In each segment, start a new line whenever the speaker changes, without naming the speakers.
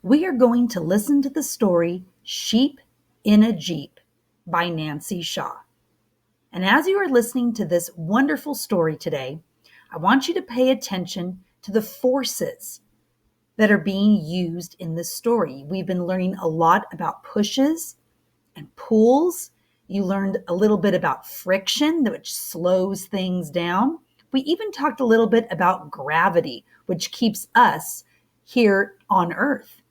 We are going to listen to the story Sheep in a Jeep by Nancy Shaw. And as you are listening to this wonderful story today, I want you to pay attention to the forces that are being used in this story. We've been learning a lot about pushes and pulls. You learned a little bit about friction, which slows things down. We even talked a little bit about gravity, which keeps us here on Earth.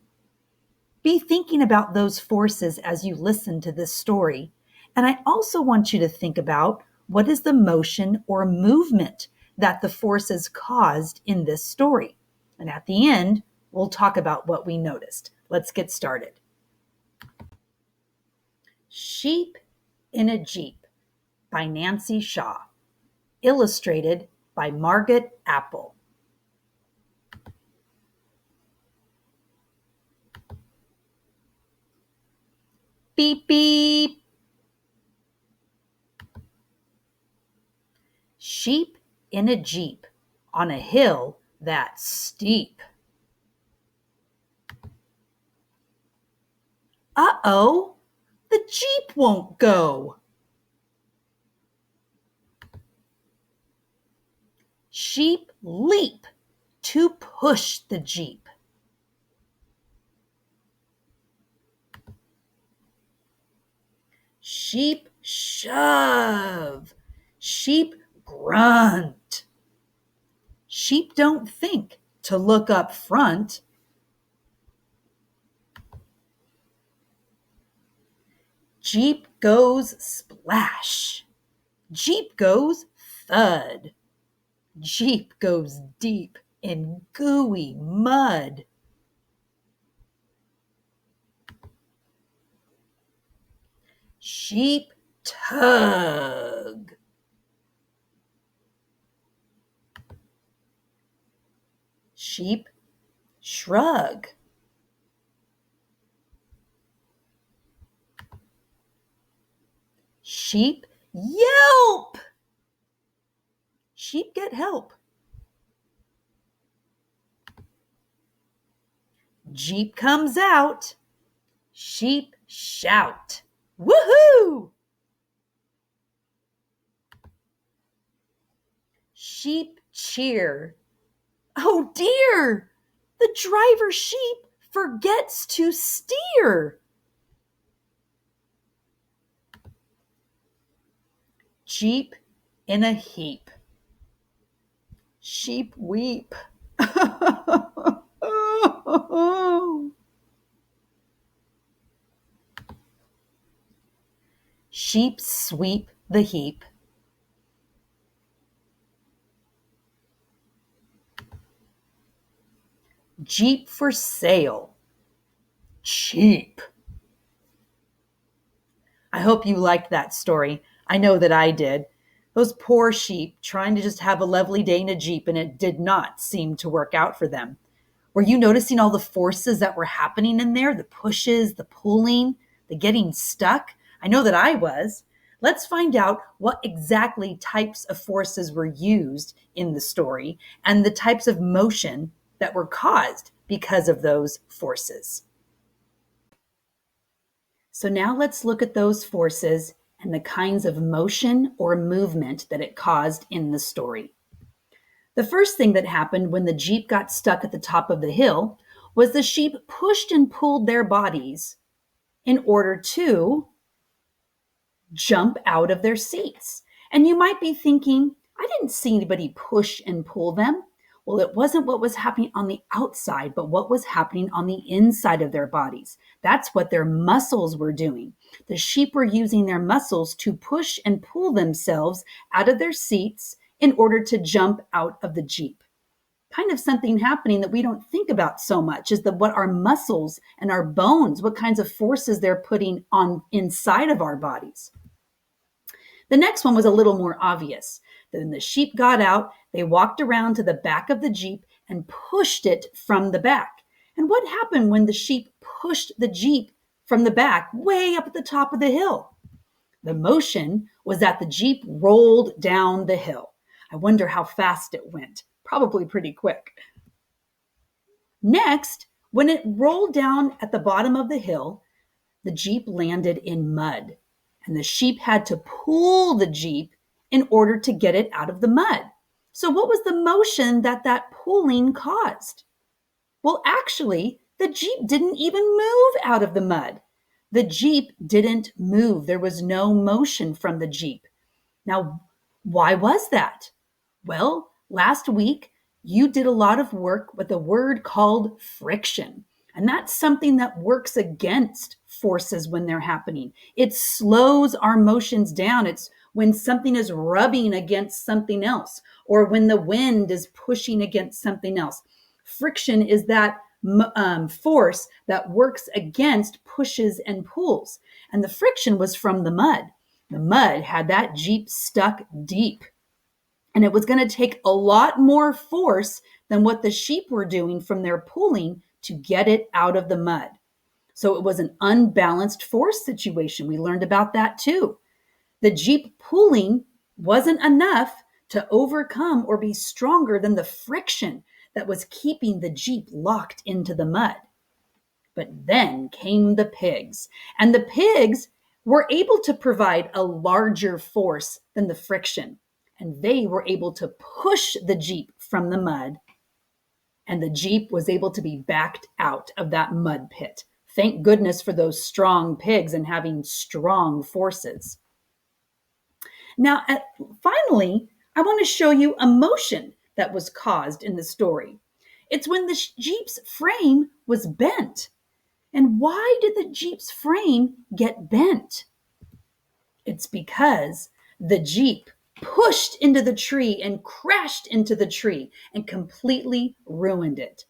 Be thinking about those forces as you listen to this story. And I also want you to think about what is the motion or movement that the forces caused in this story. And at the end, we'll talk about what we noticed. Let's get started. Sheep in a Jeep by Nancy Shaw. Illustrated by Margaret Apple. Beep, beep. Sheep in a Jeep on a hill that's steep. Uh-oh, the Jeep won't go. Sheep leap to push the Jeep. Sheep shove. Sheep grunt. Sheep don't think to look up front. Jeep goes splash. Jeep goes thud. Jeep goes deep in gooey mud. Sheep tug. Sheep shrug. Sheep yelp. Sheep get help. Jeep comes out. Sheep shout. Woohoo! Sheep cheer. Oh dear! The driver sheep forgets to steer. Jeep in a heap. Sheep weep. Sheep sweep the heap. Jeep for sale. Cheap. I hope you liked that story. I know that I did. Those poor sheep trying to just have a lovely day in a Jeep, and it did not seem to work out for them. Were you noticing all the forces that were happening in there? The pushes, the pulling, the getting stuck? I know that I was. Let's find out what exactly types of forces were used in the story and the types of motion that were caused because of those forces. So now let's look at those forces and the kinds of motion or movement that it caused in the story. The first thing that happened when the Jeep got stuck at the top of the hill was the sheep pushed and pulled their bodies in order to jump out of their seats. And you might be thinking, I didn't see anybody push and pull them. Well, it wasn't what was happening on the outside, but what was happening on the inside of their bodies. That's what their muscles were doing. The sheep were using their muscles to push and pull themselves out of their seats in order to jump out of the Jeep. Kind of something happening that we don't think about so much is what our muscles and our bones, what kinds of forces they're putting on inside of our bodies. The next one was a little more obvious. Then the sheep got out, they walked around to the back of the Jeep and pushed it from the back. And what happened when the sheep pushed the Jeep from the back way up at the top of the hill? The motion was that the Jeep rolled down the hill. I wonder how fast it went. Probably pretty quick. Next, When it rolled down at the bottom of the hill, the Jeep landed in mud, and the sheep had to pull the Jeep in order to get it out of the mud. So, what was the motion that that pulling caused? Well, actually, the Jeep didn't even move out of the mud. The Jeep didn't move. There was no motion from the Jeep. Now, why was that? Well, last week you did a lot of work with a word called friction. And that's something that works against forces when they're happening. It slows our motions down. It's when something is rubbing against something else, or when the wind is pushing against something else. Friction is that force that works against pushes and pulls. And the friction was from the mud. The mud had that Jeep stuck deep. And it was going to take a lot more force than what the sheep were doing from their pulling to get it out of the mud. So it was an unbalanced force situation. We learned about that too. The Jeep pulling wasn't enough to overcome or be stronger than the friction that was keeping the Jeep locked into the mud. But then came the pigs, and the pigs were able to provide a larger force than the friction, and they were able to push the Jeep from the mud, and the Jeep was able to be backed out of that mud pit. Thank goodness for those strong pigs and having strong forces. Now, finally, I want to show you a motion that was caused in the story. It's when the Jeep's frame was bent. And why did the Jeep's frame get bent? It's because the Jeep pushed into the tree and crashed into the tree and completely ruined it.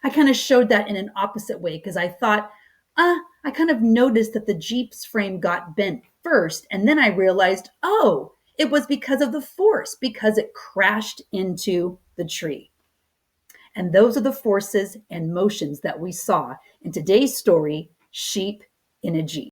I kind of showed that in an opposite way because I thought, I kind of noticed that the Jeep's frame got bent first. And then I realized, oh, it was because of the force, because it crashed into the tree. And those are the forces and motions that we saw in today's story, Sheep in a Jeep.